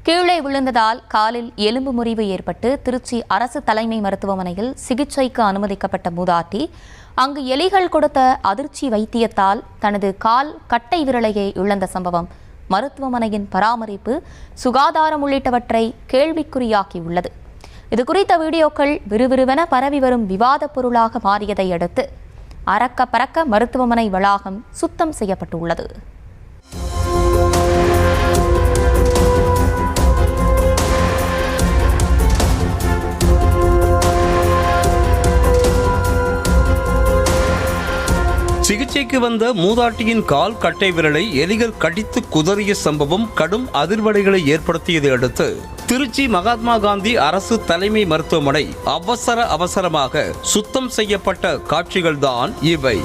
கீழே விழுந்ததால் காலில் எலும்பு முறிவு ஏற்பட்டு திருச்சி அரசு தலைமை மருத்துவமனையில் சிகிச்சைக்கு அனுமதிக்கப்பட்ட மூதாட்டி அங்கு எலிகள் கொடுத்த அதிர்ச்சி வைத்தியத்தால் தனது கால் கட்டை விரலையே இழந்த சம்பவம் மருத்துவமனையின் பராமரிப்பு, சுகாதாரம் உள்ளிட்டவற்றை கேள்விக்குறியாக்கியுள்ளது. இதுகுறித்த வீடியோக்கள் விறுவிறுவென பரவி வரும் விவாத பொருளாக மாறியதை அடுத்து அறக்க பறக்க மருத்துவமனை வளாகம் சுத்தம் செய்யப்பட்டுள்ளது. சிகிச்சைக்கு வந்த மூதாட்டியின் கால் கட்டை விரலை எலிகள் கடித்து குதறிய சம்பவம் கடும் அதிர்வலைகளை ஏற்படுத்தியதை அடுத்து திருச்சி மகாத்மா காந்தி அரசு தலைமை மருத்துவமனை அவசரமாக சுத்தம் செய்யப்பட்ட காட்சிகள்தான் இவை.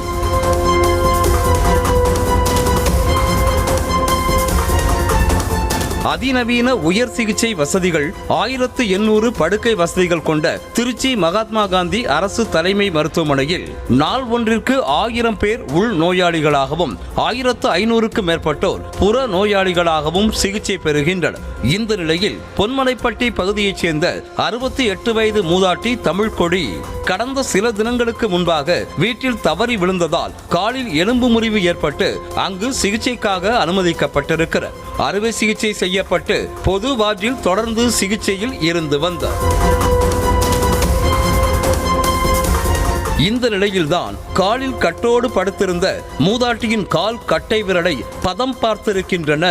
அதிநவீன உயர் சிகிச்சை வசதிகள், 1800 படுக்கை வசதிகள் கொண்ட திருச்சி மகாத்மா காந்தி அரசு தலைமை மருத்துவமனையில் நாள் ஒன்றிற்கு 1000 பேர் உள் நோயாளிகளாகவும் 1500க்கும் மேற்பட்டோர் புற நோயாளிகளாகவும் சிகிச்சை பெறுகின்றனர். இந்த நிலையில் பொன்மலைப்பட்டி பகுதியைச் சேர்ந்த 68 வயது மூதாட்டி தமிழ்கொடி கடந்த சில தினங்களுக்கு முன்பாக வீட்டில் தவறி விழுந்ததால் காலில் எலும்பு முறிவு ஏற்பட்டு அங்கு சிகிச்சைக்காக அனுமதிக்கப்பட்டிருக்கிறார். அறுவை சிகிச்சை செய்யப்பட்டு பொது வார்டில் தொடர்ந்து சிகிச்சையில் இருந்து வந்தார். இந்த நிலையில்தான் காலில் கட்டோடு படுத்திருந்த மூதாட்டியின் கால் கட்டை விரலை பதம் பார்த்திருக்கின்றன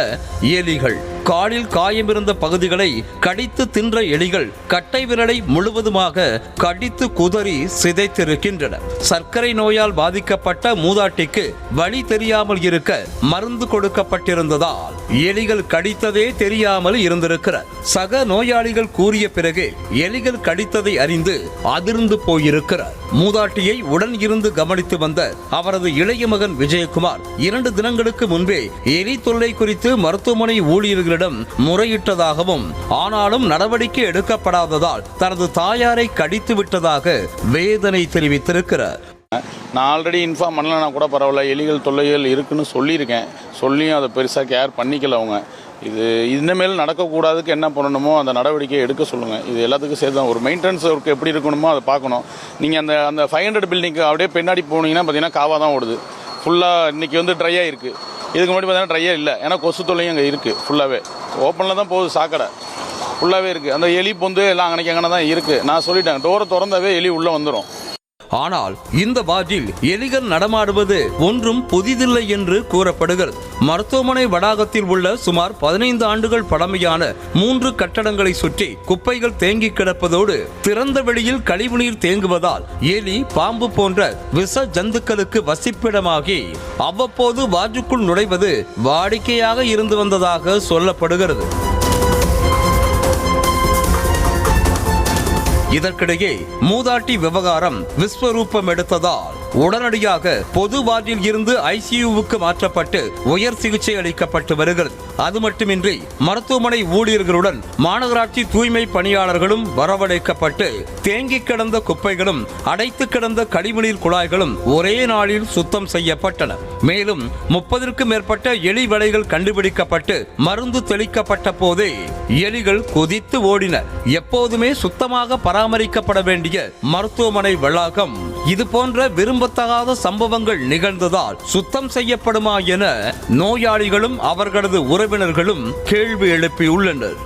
எலிகள். காலில் காயமிருந்த பகுதிகளை கடித்து தின்ற எலிகள் கட்டை விரலை முழுவதுமாக கடித்து குதறி சிதைத்திருக்கின்றன. சர்க்கரை நோயால் பாதிக்கப்பட்ட மூதாட்டிக்கு வழி தெரியாமல் இருக்க மருந்து கொடுக்கப்பட்டிருந்ததால் எலிகள் கடித்ததே தெரியாமல் இருந்திருக்கிறார். சக நோயாளிகள் கூறிய பிறகு எலிகள் கடித்ததை அறிந்து அதிர்ந்து போயிருக்கிறார். மூதாட்டியை உடன் இருந்து கவனித்து வந்த அவரது இளைய மகன் விஜயகுமார் 2 தினங்களுக்கு முன்பே எலி தொல்லை குறித்து மருத்துவமனை ஊழியர்களிடம் முறையிட்டதாகவும், ஆனாலும் நடவடிக்கை எடுக்கப்படாததால் தனது தாயாரை கடித்து விட்டதாக வேதனை தெரிவித்திருக்கிறார். நான் ஆல்ரெடி இன்ஃபார்ம் பண்ணலன்னா கூட பரவாயில்ல, எலிகள் தொல்லைகள் இருக்குன்னு சொல்லியிருக்கேன். சொல்லியும் அதை பெருசாக கேர் பண்ணிக்கல அவங்க. இது இனிமேல் நடக்கக்கூடாதுக்கு என்ன பண்ணணுமோ அந்த நடவடிக்கையை எடுக்க சொல்லுங்கள். இது எல்லாத்துக்கும் சேர்த்து ஒரு மெயின்டெனன்ஸ் ஒர்க் எப்படி இருக்கணுமோ அதை பார்க்கணும். நீங்கள் அந்த 500 பில்டிங்க்கு அப்படியே பின்னாடி போனீங்கன்னா பார்த்தீங்கன்னா காவாக தான் ஓடுது. ஃபுல்லாக இன்றைக்கி ட்ரையாக இருக்குது. இதுக்கு முன்னாடி பார்த்தீங்கன்னா ட்ரையாக இல்லை. ஏன்னா கொசு தொல்லையும் அங்கே இருக்குது. ஃபுல்லாகவே ஓப்பனில் தான் போகுது, சாக்கடை ஃபுல்லாகவே இருக்குது. அந்த எலி பொந்து எல்லாம் அங்கனைக்கு தான் இருக்குது. நான் சொல்லிட்டேன், டோரை திறந்தாவே எலி உள்ளே வந்துடும். ஆனால் இந்த வார்டில் எலிகள் நடமாடுவது ஒன்றும் புதிதில்லை என்று கூறப்படுகிறது. மருத்துவமனை வளாகத்தில் உள்ள சுமார் 15 ஆண்டுகள் பழமையான 3 கட்டடங்களை சுற்றி குப்பைகள் தேங்கி கிடப்பதோடு திறந்த வெளியில் கழிவுநீர் தேங்குவதால் எலி, பாம்பு போன்ற விஷ ஜந்துக்களுக்கு வசிப்பிடமாகி அவ்வப்போது வார்டுக்குள் நுழைவது வாடிக்கையாக இருந்து வந்ததாக சொல்லப்படுகிறது. இதற்கிடையே மூதாட்டி விவகாரம் விஸ்வரூபம் எடுத்ததால் உடனடியாக பொது வார்டில் இருந்து ஐசியூவுக்கு மாற்றப்பட்டு உயர் சிகிச்சை அளிக்கப்பட்டு வருகிறது. அது மட்டுமின்றி மருத்துவமனை ஊழியர்களுடன் மாநகராட்சி தூய்மை பணியாளர்களும் வரவழைக்கப்பட்டு தேங்கி கிடந்த குப்பைகளும் அடைத்து கிடந்த கழிவுநீர் குழாய்களும் ஒரே நாளில் சுத்தம் செய்யப்பட்டன. மேலும் 30க்கும் மேற்பட்ட எலி வலைகள் கண்டுபிடிக்கப்பட்டு மருந்து தெளிக்கப்பட்ட போதே எலிகள் குதித்து ஓடின. எப்போதுமே சுத்தமாக பராமரிக்கப்பட வேண்டிய மருத்துவமனை வளாகம் இது போன்ற விரும்பத்தகாத சம்பவங்கள் நிகழ்ந்ததால் சுத்தம் செய்யப்படுமா என நோயாளிகளும் அவர்களது உறவினர்களும் கேள்வி எழுப்பியுள்ளனர்.